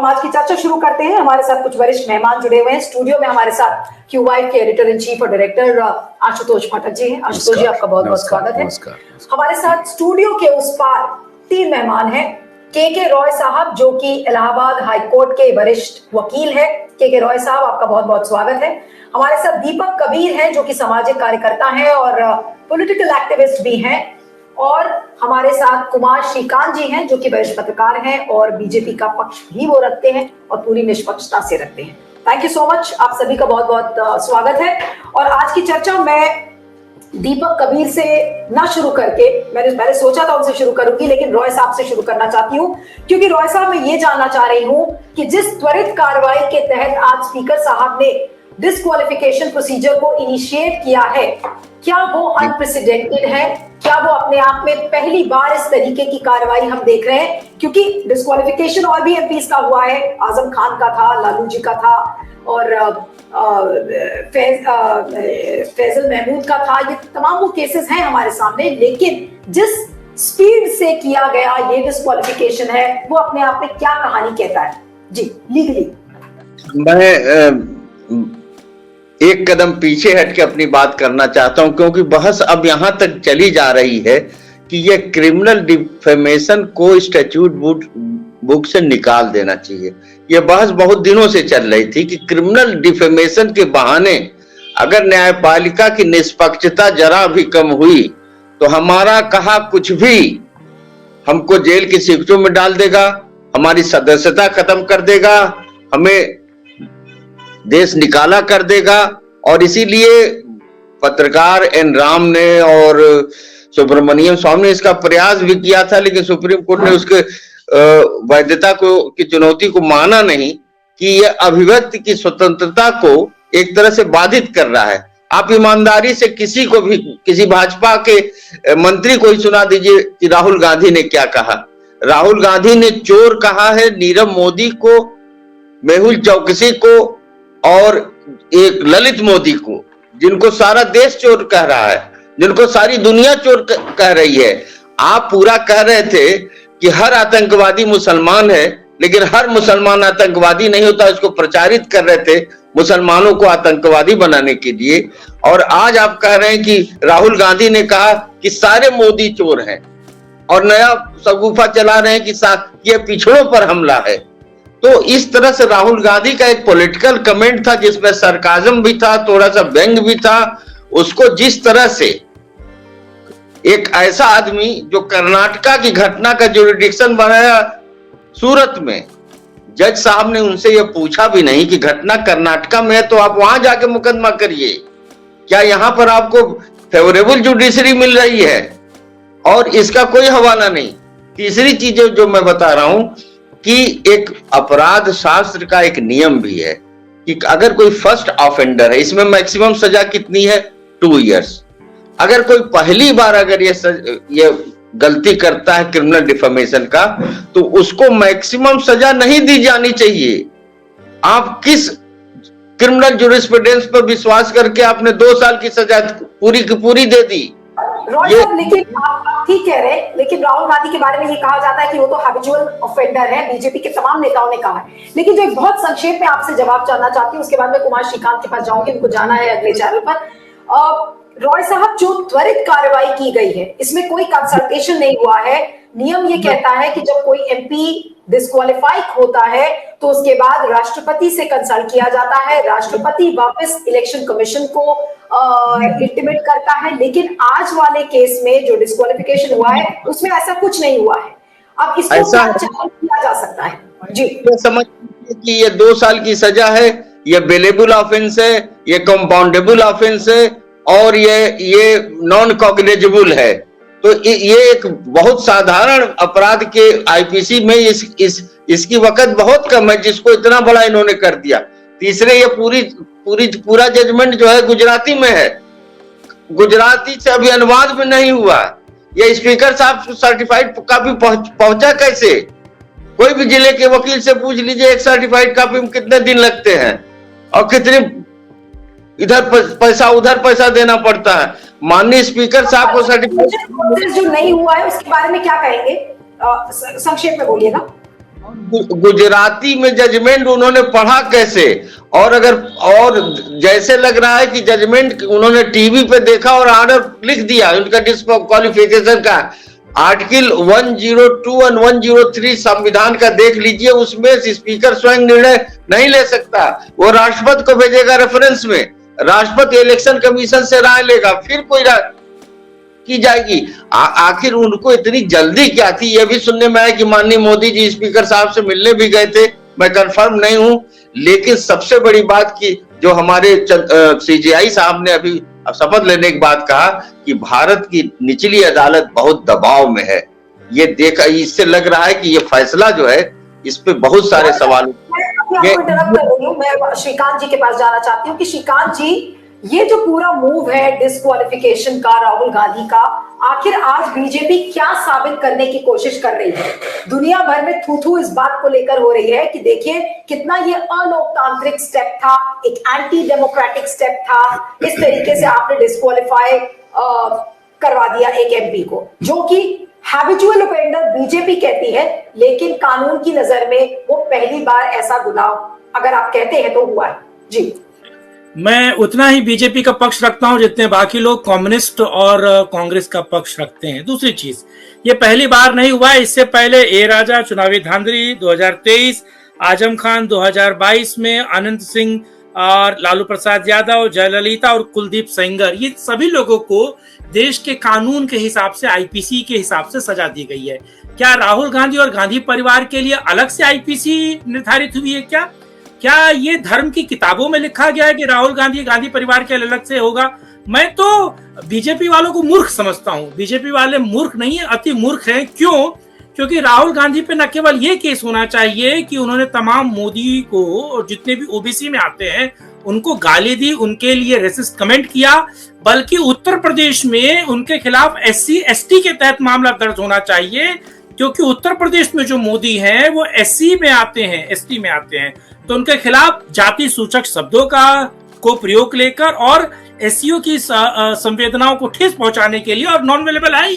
हम आज की चर्चा शुरू करते हैं। हमारे साथ कुछ वरिष्ठ मेहमान जुड़े हुए हैं। स्टूडियो में हमारे साथ क्यूवाइट के एडिटर इन चीफ और डायरेक्टर आशुतोष पाठक जी हैं। आशुतोष जी, आपका बहुत बहुत स्वागत है। हमारे साथ स्टूडियो के उस पार 3 मेहमान हैं। के रॉय साहब, जो कि इलाहाबाद हाई कोर्ट के वरिष्ठ वकील है। के रॉय साहब, आपका बहुत बहुत स्वागत है। हमारे साथ दीपक कबीर है, जो कि सामाजिक कार्यकर्ता है और पॉलिटिकल एक्टिविस्ट भी हैं। और हमारे साथ कुमार श्रीकांत जी हैं, जो कि वरिष्ठ पत्रकार हैं और बीजेपी का पक्ष भी वो रखते हैं और पूरी निष्पक्षता से रखते हैं। थैंक यू सो मच, आप सभी का बहुत बहुत स्वागत है। और आज की चर्चा मैं दीपक कबीर से ना शुरू करके, मैंने पहले सोचा था उनसे शुरू करूंगी, लेकिन रॉय साहब से शुरू करना चाहती हूँ, क्योंकि रॉय साहब, मैं ये जानना चाह रही हूँ कि जिस त्वरित कार्रवाई के तहत आज स्पीकर साहब ने डिस्क्वालिफिकेशन प्रोसीजर को इनिशिएट किया है, क्या वो अनप्रेसिडेंटेड है? क्या वो अपने आप में पहली बार इस तरीके की कार्रवाई हम देख रहे हैं? क्योंकि डिस्क्वालिफिकेशन और भी एमपीज का हुआ है, आजम खान का था, लालू जी का था और फैजल महमूद का था। ये तमाम वो केसेस हैं हमारे सामने, लेकिन जिस स्पीड से किया गया ये डिस्क्वालिफिकेशन है, वो अपने आप में क्या कहानी कहता है? जी, लीगली मैं एक कदम पीछे हट के अपनी बात करना चाहता हूं, क्योंकि बहस अब यहां तक चली जा रही है कि ये क्रिमिनल डिफेमेशन को स्टैट्यूट बुक से निकाल देना चाहिए। ये बहस बहुत दिनों से चल रही थी कि क्रिमिनल डिफेमेशन के बहाने अगर न्यायपालिका की निष्पक्षता जरा भी कम हुई तो हमारा कहा कुछ भी हमको जेल की शिक्षों में डाल देगा, हमारी सदस्यता खत्म कर देगा, हमें देश निकाला कर देगा। और इसीलिए पत्रकार एन राम ने और सुब्रमण्यम स्वामी ने इसका प्रयास भी किया था, लेकिन सुप्रीम कोर्ट ने उसके वैधता की चुनौती को माना नहीं कि यह अभिव्यक्ति की स्वतंत्रता को एक तरह से बाधित कर रहा है। आप ईमानदारी से किसी को भी, किसी भाजपा के मंत्री को ही सुना दीजिए कि राहुल गांधी ने क्या कहा। राहुल गांधी ने चोर कहा है नीरव मोदी को, मेहुल चौकसी को और एक ललित मोदी को, जिनको सारा देश चोर कह रहा है, जिनको सारी दुनिया चोर कह रही है। आप पूरा कह रहे थे कि हर आतंकवादी मुसलमान है, लेकिन हर मुसलमान आतंकवादी नहीं होता, इसको प्रचारित कर रहे थे मुसलमानों को आतंकवादी बनाने के लिए। और आज आप कह रहे हैं कि राहुल गांधी ने कहा कि सारे मोदी चोर हैं और नया सगुफा चला रहे हैं कि ये पिछड़ों पर हमला है। तो इस तरह से राहुल गांधी का एक पॉलिटिकल कमेंट था जिसमें सरकाजम भी था, थोड़ा सा व्यंग भी था। उसको जिस तरह से एक ऐसा आदमी जो कर्नाटका की घटना का जुरिडिक्शन बनाया सूरत में, जज साहब ने उनसे यह पूछा भी नहीं कि घटना कर्नाटका में है तो आप वहां जाके मुकदमा करिए, क्या यहां पर आपको फेवरेबल जुडिशरी मिल रही है? और इसका कोई हवाला नहीं। तीसरी चीज जो मैं बता रहा हूं कि एक अपराध शास्त्र का एक नियम भी है कि अगर कोई फर्स्ट ऑफेंडर है, इसमें मैक्सिमम सजा कितनी है? 2 इयर्स। अगर कोई पहली बार अगर ये गलती करता है क्रिमिनल डिफेमेशन का, तो उसको मैक्सिमम सजा नहीं दी जानी चाहिए। आप किस क्रिमिनल ज्यूरिस्प्रूडेंस पर विश्वास करके आपने 2 साल की सजा पूरी की पूरी दे दी? लेकिन आप ठीक कह रहे हैं, लेकिन राहुल गांधी के बारे में ये कहा जाता है कि वो तो हैबिचुअल ऑफेंडर है, बीजेपी के तमाम नेताओं ने कहा है। लेकिन जो एक बहुत संक्षेप में आपसे जवाब जानना चाहती हूँ, उसके बाद में कुमार श्रीकांत के पास जाऊंगी, उनको जाना है अगले चैनल पर। रॉय साहब, जो त्वरित कार्रवाई की गई है, इसमें कोई कंसल्टेशन नहीं हुआ है। नियम ये कहता है कि जब कोई एमपी डिस्क्वालीफाई होता है तो उसके बाद राष्ट्रपति से कंसल्ट किया जाता है, राष्ट्रपति वापस इलेक्शन कमीशन को इंटीमेट करता है। लेकिन आज वाले केस में जो डिस्क्वालिफिकेशन हुआ है उसमें ऐसा कुछ नहीं हुआ है। अब इसको क्या चैलेंज किया जा सकता है? जी, तो समझ कि ये 2 साल की सजा है, ये बेलेबल ऑफेंस है, ये कंपाउंडेबल ऑफेंस है और ये नॉन कॉग्निजेबल है। तो ये एक बहुत साधारण अपराध के आईपीसी में इसकी वक़्त बहुत कम है जिसको इतना बड़ा इन्होंने कर दिया। तीसरे, ये पूरा जजमेंट जो है गुजराती में है, गुजराती से अभी अनुवाद में नहीं हुआ। ये स्पीकर साहब सर्टिफाइड कॉपी पहुंचा कैसे? कोई भी जिले के वकील से पूछ लीजिए, एक सर्टिफाइड कॉपी में कितने दिन लगते हैं और कितनी इधर पैसा उधर पैसा देना पड़ता है। माननीय स्पीकर साहब को सर्टिफिकेट जो नहीं हुआ है उसके बारे में क्या कहेंगे? संक्षेप में बोलिएगा। गुजराती में जजमेंट उन्होंने पढ़ा कैसे? और जैसे लग रहा है कि जजमेंट उन्होंने टीवी पे देखा और ऑर्डर लिख दिया उनका डिस्क्वालिफिकेशन का। आर्टिकल 102 और 103 संविधान का देख लीजिए, उसमें स्पीकर स्वयं निर्णय नहीं ले सकता, वो राष्ट्रपति को भेजेगा रेफरेंस में, राष्ट्रपति इलेक्शन कमीशन से राय लेगा, फिर कोई राय की जाएगी। आखिर उनको इतनी जल्दी क्या थी? यह भी सुनने में आया कि माननीय मोदी जी स्पीकर साहब से मिलने भी गए थे, मैं कंफर्म नहीं हूं। लेकिन सबसे बड़ी बात की जो हमारे सीजेआई साहब ने अभी शपथ लेने के बाद कहा कि भारत की निचली अदालत बहुत दबाव में है, ये देखा इससे लग रहा है कि ये फैसला जो है इस पे बहुत सारे सवाल। मैं श्रीकांत जी के पास जाना चाहती हूँ कि श्रीकांत जी, ये जो पूरा मूव है डिस्क्वालिफिकेशन का राहुल गांधी का, आखिर आज बीजेपी क्या साबित करने की कोशिश कर रही है? दुनिया भर में थू इस बात को लेकर हो रही है कि देखिए कितना ये अलोकतांत्रिक स्टेप था, एक एंटी डेमोक्रेटिक स्टेप था, इस तरीके से आपने डिस्क्वालीफाई करवा दिया एक एमपी को, जो कि हैबिचुअल ऑफेंडर बीजेपी कहती है, लेकिन कानून की नजर में वो पहली बार ऐसा गुनाह अगर आप कहते हैं तो हुआ है। जी, मैं उतना ही बीजेपी का पक्ष रखता हूं जितने बाकी लोग कम्युनिस्ट और कांग्रेस का पक्ष रखते हैं। दूसरी चीज, ये पहली बार नहीं हुआ है, इससे पहले ए राजा चुनावी धांधली 2023, आजम खान 2022 में, अनंत सिंह और लालू प्रसाद यादव, जयललिता और कुलदीप सेंगर, ये सभी लोगों को देश के कानून के हिसाब से, आईपीसी के हिसाब से सजा दी गई है। क्या राहुल गांधी और गांधी परिवार के लिए अलग से आईपीसी निर्धारित हुई है? क्या ये धर्म की किताबों में लिखा गया है कि राहुल गांधी गांधी परिवार के अलग से होगा? मैं तो बीजेपी वालों को मूर्ख समझता हूं। बीजेपी वाले मूर्ख नहीं है, अति मूर्ख हैं। क्यों? क्योंकि राहुल गांधी पे न केवल ये केस होना चाहिए कि उन्होंने तमाम मोदी को और जितने भी ओबीसी में आते हैं उनको गाली दी, उनके लिए रेसिस्ट कमेंट किया, बल्कि उत्तर प्रदेश में उनके खिलाफ SC ST के तहत मामला दर्ज होना चाहिए, क्योंकि उत्तर प्रदेश में जो मोदी हैं वो SC में आते हैं, ST में आते हैं, तो उनके खिलाफ जाति सूचक शब्दों को प्रयोग लेकर और SCO की संवेदनाओं को ठेस पहुंचाने के लिए और नॉन अवेलेबल है।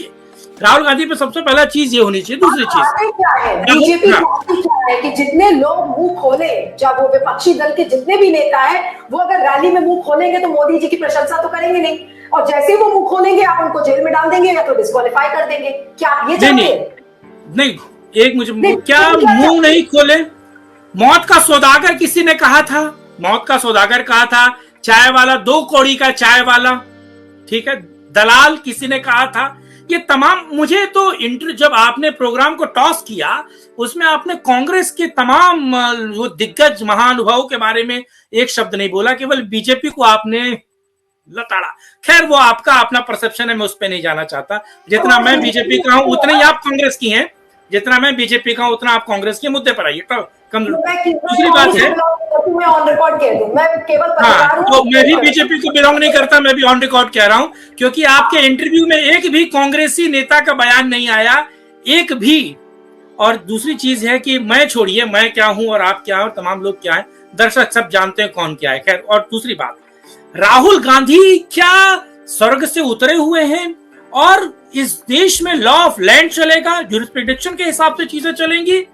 राहुल गांधी पे सबसे पहला चीज ये होनी चाहिए। दूसरी चीज क्या है, बीजेपी क्या है कि जितने लोग मुंह खोले, चाहे वो विपक्षी दल के जितने भी नेता हैं, वो अगर रैली में मुंह खोलेंगे तो मोदी जी की प्रशंसा तो करेंगे नहीं, और जैसे ही वो मुंह खोलेंगे आप उनको जेल में डाल देंगे या तो डिस्क्वालीफाई कर देंगे। क्या आप ये चाहते हैं? नहीं, एक मुझे क्या मुंह नहीं खोले? मौत का सौदागर किसी ने कहा था, मौत का सौदागर कहा था, चाय वाला 2 कौड़ी का चाय वाला, ठीक है, दलाल किसी ने कहा था। ये तमाम, मुझे तो जब आपने प्रोग्राम को टॉस किया उसमें आपने कांग्रेस के तमाम वो दिग्गज महानुभावों के बारे में एक शब्द नहीं बोला, केवल बीजेपी को आपने लताड़ा। खैर वो आपका अपना परसेप्शन है, मैं उस पर नहीं जाना चाहता। जितना मैं बीजेपी का हूं उतने ही आप कांग्रेस की हैं, जितना मैं बीजेपी का हूं उतना आप कांग्रेस के मुद्दे पर आइए। दूसरी बात है, मैं ऑन रिकॉर्ड कह दूं, मैं केवल हाँ, तो मैं भी बीजेपी को बिलोंग नहीं करता, मैं भी ऑन रिकॉर्ड कह रहा हूं, क्योंकि आपके इंटरव्यू में एक भी कांग्रेसी नेता का बयान नहीं आया, एक भी। और दूसरी चीज है कि मैं छोड़िए मैं क्या हूं और आप क्या हैं और तमाम लोग क्या हैं, दर्शक सब जानते हैं कौन क्या है। खैर, और दूसरी बात, राहुल गांधी क्या स्वर्ग से उतरे हुए हैं और इस देश में लॉ ऑफ लैंड चलेगा, ज्यूरिस्डिक्शन के हिसाब से चीजें चलेंगी,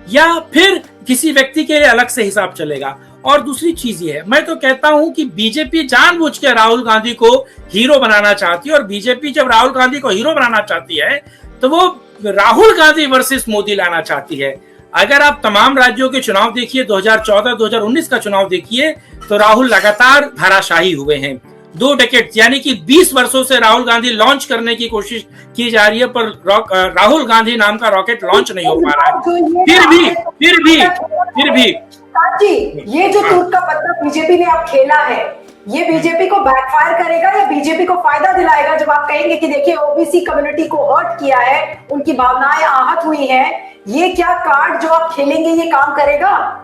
या फिर किसी व्यक्ति के अलग से हिसाब चलेगा? और दूसरी चीज ये है, मैं तो कहता हूं कि बीजेपी जानबूझ के राहुल गांधी को हीरो बनाना चाहती है, और बीजेपी जब राहुल गांधी को हीरो बनाना चाहती है तो वो राहुल गांधी वर्सेस मोदी लाना चाहती है। अगर आप तमाम राज्यों के चुनाव देखिए, 2014, 2019 का चुनाव देखिए, तो राहुल लगातार धाराशाही हुए हैं। 2 डेकेड यानी कि 20 वर्षों से राहुल गांधी लॉन्च करने की कोशिश की जा रही है, पर राहुल गांधी नाम का रॉकेट लॉन्च नहीं हो पा रहा है। फिर भी जी, ये जो टूट का पत्ता बीजेपी ने अब खेला है, ये बीजेपी को बैकफायर करेगा या बीजेपी को फायदा दिलाएगा? जब आप कहेंगे कि देखिए ओबीसी कम्युनिटी को हर्ट किया है, उनकी भावनाएं आहत हुई हैं, ये क्या कार्ड जो आप खेलेंगे ये काम करेगा?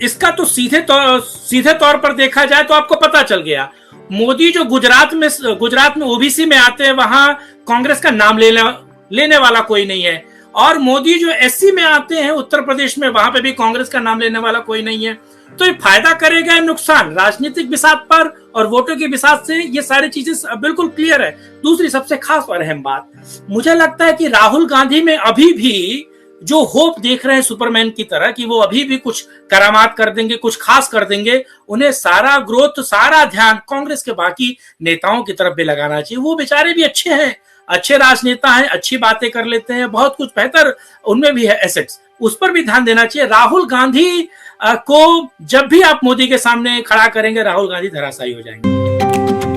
इसका तो सीधे तौर पर देखा जाए तो आपको पता चल गया। मोदी जो गुजरात में ओबीसी में आते हैं वहां कांग्रेस का नाम लेने वाला कोई नहीं है, और मोदी जो एससी में आते हैं उत्तर प्रदेश में, वहां पे भी कांग्रेस का नाम लेने वाला कोई नहीं है। तो ये फायदा करेगा नुकसान राजनीतिक बिसात पर और वोटों के बिसात से, ये सारी चीजें बिल्कुल क्लियर है। दूसरी सबसे खास और अहम बात, मुझे लगता है कि राहुल गांधी में अभी भी जो होप देख रहे हैं सुपरमैन की तरह कि वो अभी भी कुछ करामात कर देंगे, कुछ खास कर देंगे, उन्हें सारा ग्रोथ, सारा ध्यान कांग्रेस के बाकी नेताओं की तरफ भी लगाना चाहिए। वो बेचारे भी अच्छे हैं, अच्छे राजनेता हैं, अच्छी बातें कर लेते हैं, बहुत कुछ बेहतर उनमें भी है एसेट्स, उस पर भी ध्यान देना चाहिए। राहुल गांधी को जब भी आप मोदी के सामने खड़ा करेंगे, राहुल गांधी धराशायी हो जाएंगे।